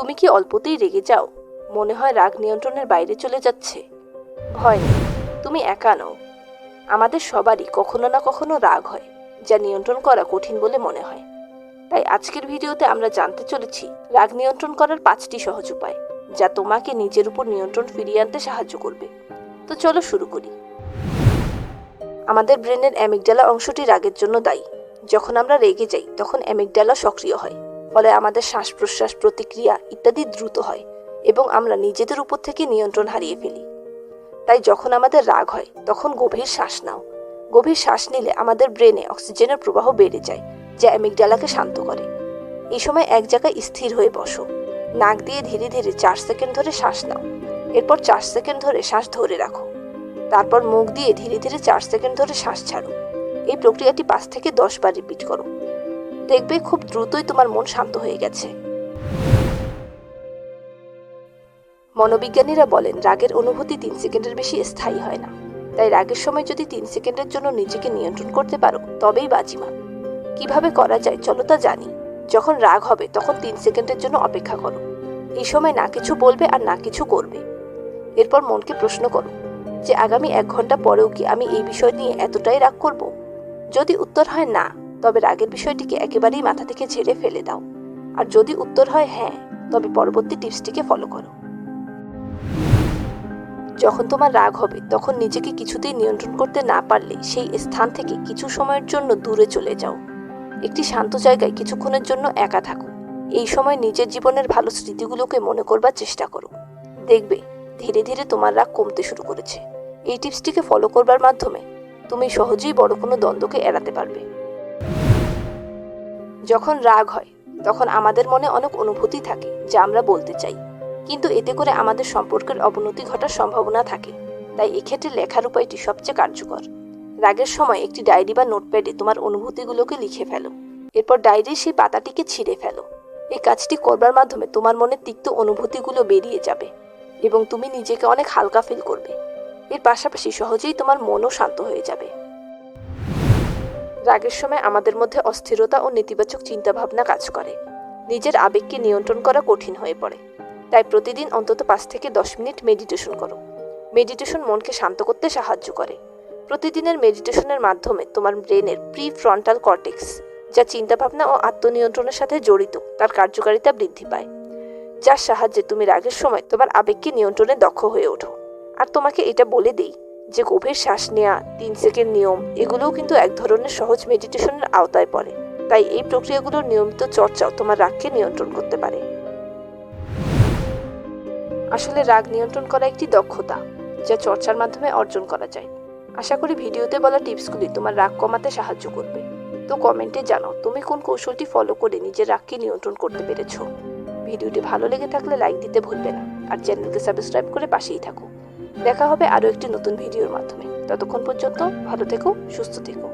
তুমি কি অল্পতেই রেগে যাও? মনে হয় রাগ নিয়ন্ত্রণের বাইরে চলে যাচ্ছে? ভয় নেই, তুমি একা নও। আমাদের সবারই কখনো না কখনো রাগ হয়, যা নিয়ন্ত্রণ করা কঠিন বলে মনে হয়। তাই আজকের ভিডিওতে আমরা জানতে চলেছি রাগ নিয়ন্ত্রণ করার 5টি সহজ উপায়, যা তোমাকে নিজের উপর নিয়ন্ত্রণ ফিরিয়ে আনতে সাহায্য করবে। তো চলো শুরু করি। আমাদের ব্রেনের অ্যামিগডালা অংশটি রাগের জন্য দায়ী। যখন আমরা রেগে যাই তখন অ্যামিগডালা সক্রিয় হয়, ফলে আমাদের শ্বাস প্রশ্বাস, প্রতিক্রিয়া ইত্যাদি দ্রুত হয় এবং আমরা নিজেদের উপর থেকে নিয়ন্ত্রণ হারিয়ে ফেলি। তাই যখন আমাদের রাগ হয় তখন গভীর শ্বাস নাও। গভীর শ্বাস নিলে আমাদের ব্রেনে অক্সিজেনের প্রবাহ বেড়ে যায়, যা অ্যামিগডালাকে শান্ত করে। এই সময় এক জায়গায় স্থির হয়ে বসো। নাক দিয়ে ধীরে ধীরে 4 সেকেন্ড ধরে শ্বাস নাও। এরপর 4 সেকেন্ড ধরে শ্বাস ধরে রাখো। তারপর মুখ দিয়ে ধীরে ধীরে 4 সেকেন্ড ধরে শ্বাস ছাড়ো। এই প্রক্রিয়াটি 5 থেকে 10 বার রিপিট করো। দেখবে খুব দ্রুতই তোমার মন শান্ত হয়ে গেছে। মনোবিজ্ঞানীরা বলেন রাগের অনুভূতি 3 সেকেন্ডের বেশি স্থায়ী হয় না। তাই রাগের সময় যদি 3 সেকেন্ডের জন্য নিজেকে নিয়ন্ত্রণ করতে পারো তবেই বাজিমাত। কিভাবে করা যায় চলো তা জানি। যখন রাগ হবে তখন 3 সেকেন্ডের জন্য অপেক্ষা করো। এই সময় না কিছু বলবে আর না কিছু করবে। এরপর মনকে প্রশ্ন করো যে আগামী 1 ঘন্টা পরেও কি আমি এই বিষয় নিয়ে এতটাই রাগ করব? যদি উত্তর হয় না, তবে রাগের বিষয়টিকে একেবারেই মাথা থেকে ঝেড়ে ফেলে দাও। আর যদি উত্তর হয় হ্যাঁ, তবে পরবর্তী টিপসটিকে ফলো করো। যখন তোমার রাগ হবে তখন নিজেকে কিছুতেই নিয়ন্ত্রণ করতে না পারলে সেই স্থান থেকে কিছু সময়ের জন্য দূরে চলে যাও। একটি শান্ত জায়গায় কিছুক্ষণের জন্য একা থাকো। এই সময় নিজের জীবনের ভালো স্মৃতিগুলোকে মনে করবার চেষ্টা করো। দেখবে ধীরে ধীরে তোমার রাগ কমতে শুরু করেছে। এই টিপসটিকে ফলো করবার মাধ্যমে তুমি সহজেই বড় কোনো দ্বন্দ্বকে এড়াতে পারবে। যখন রাগ হয় তখন আমাদের মনে অনেক অনুভূতি থাকে যা আমরা বলতে চাই, কিন্তু এতে করে আমাদের সম্পর্কের অবনতি ঘটার সম্ভাবনা থাকে। তাই এক্ষেত্রে লেখার উপায়টি সবচেয়ে কার্যকর। রাগের সময় একটি ডায়েরি বা নোটপ্যাডে তোমার অনুভূতিগুলোকে লিখে ফেলো। এরপর ডায়েরির সেই পাতাটিকে ছিঁড়ে ফেলো। এই কাজটি করবার মাধ্যমে তোমার মনে তিক্ত অনুভূতিগুলো বেরিয়ে যাবে এবং তুমি নিজেকে অনেক হালকা ফিল করবে। এর পাশাপাশি সহজেই তোমার মনও শান্ত হয়ে যাবে। রাগের সময় আমাদের মধ্যে অস্থিরতা ও নেতিবাচক চিন্তাভাবনা কাজ করে। নিজের আবেগকে নিয়ন্ত্রণ করা কঠিন হয়ে পড়ে। তাই প্রতিদিন অন্তত 5 থেকে 10 মিনিট মেডিটেশন করো। মেডিটেশন মনকে শান্ত করতে সাহায্য করে। প্রতিদিনের মেডিটেশনের মাধ্যমে তোমার ব্রেনের প্রিফ্রন্টাল কর্টেক্স, যা চিন্তাভাবনা ও আত্মনিয়ন্ত্রণের সাথে জড়িত, তার কার্যকারিতা বৃদ্ধি পায়, যার সাহায্যে তুমি রাগের সময় তোমার আবেগকে নিয়ন্ত্রণে দক্ষ হয়ে ওঠো। আর তোমাকে এটা বলে দেই যে গভীর শ্বাস নেওয়া, 3 সেকেন্ড নিয়ম, এগুলোও কিন্তু এক ধরনের সহজ মেডিটেশনের আওতায় পড়ে। তাই এই প্রক্রিয়াগুলোর নিয়মিত চর্চাও তোমার রাগকে নিয়ন্ত্রণ করতে পারে। আসলে রাগ নিয়ন্ত্রণ করা একটি দক্ষতা, যা চর্চার মাধ্যমে অর্জন করা যায়। আশা করি ভিডিওতে বলা টিপসগুলি তোমার রাগ কমাতে সাহায্য করবে। তো কমেন্টে জানাও তুমি কোন কৌশলটি ফলো করে নিজের রাগকে নিয়ন্ত্রণ করতে পেরেছো। ভিডিওটি ভালো লেগে থাকলে লাইক দিতে ভুলবে না, আর চ্যানেলকে সাবস্ক্রাইব করে পাশেই থাকো। দেখা হবে আরও একটি নতুন ভিডিওর মাধ্যমে। ততক্ষণ পর্যন্ত ভালো থেকো, সুস্থ থেকো।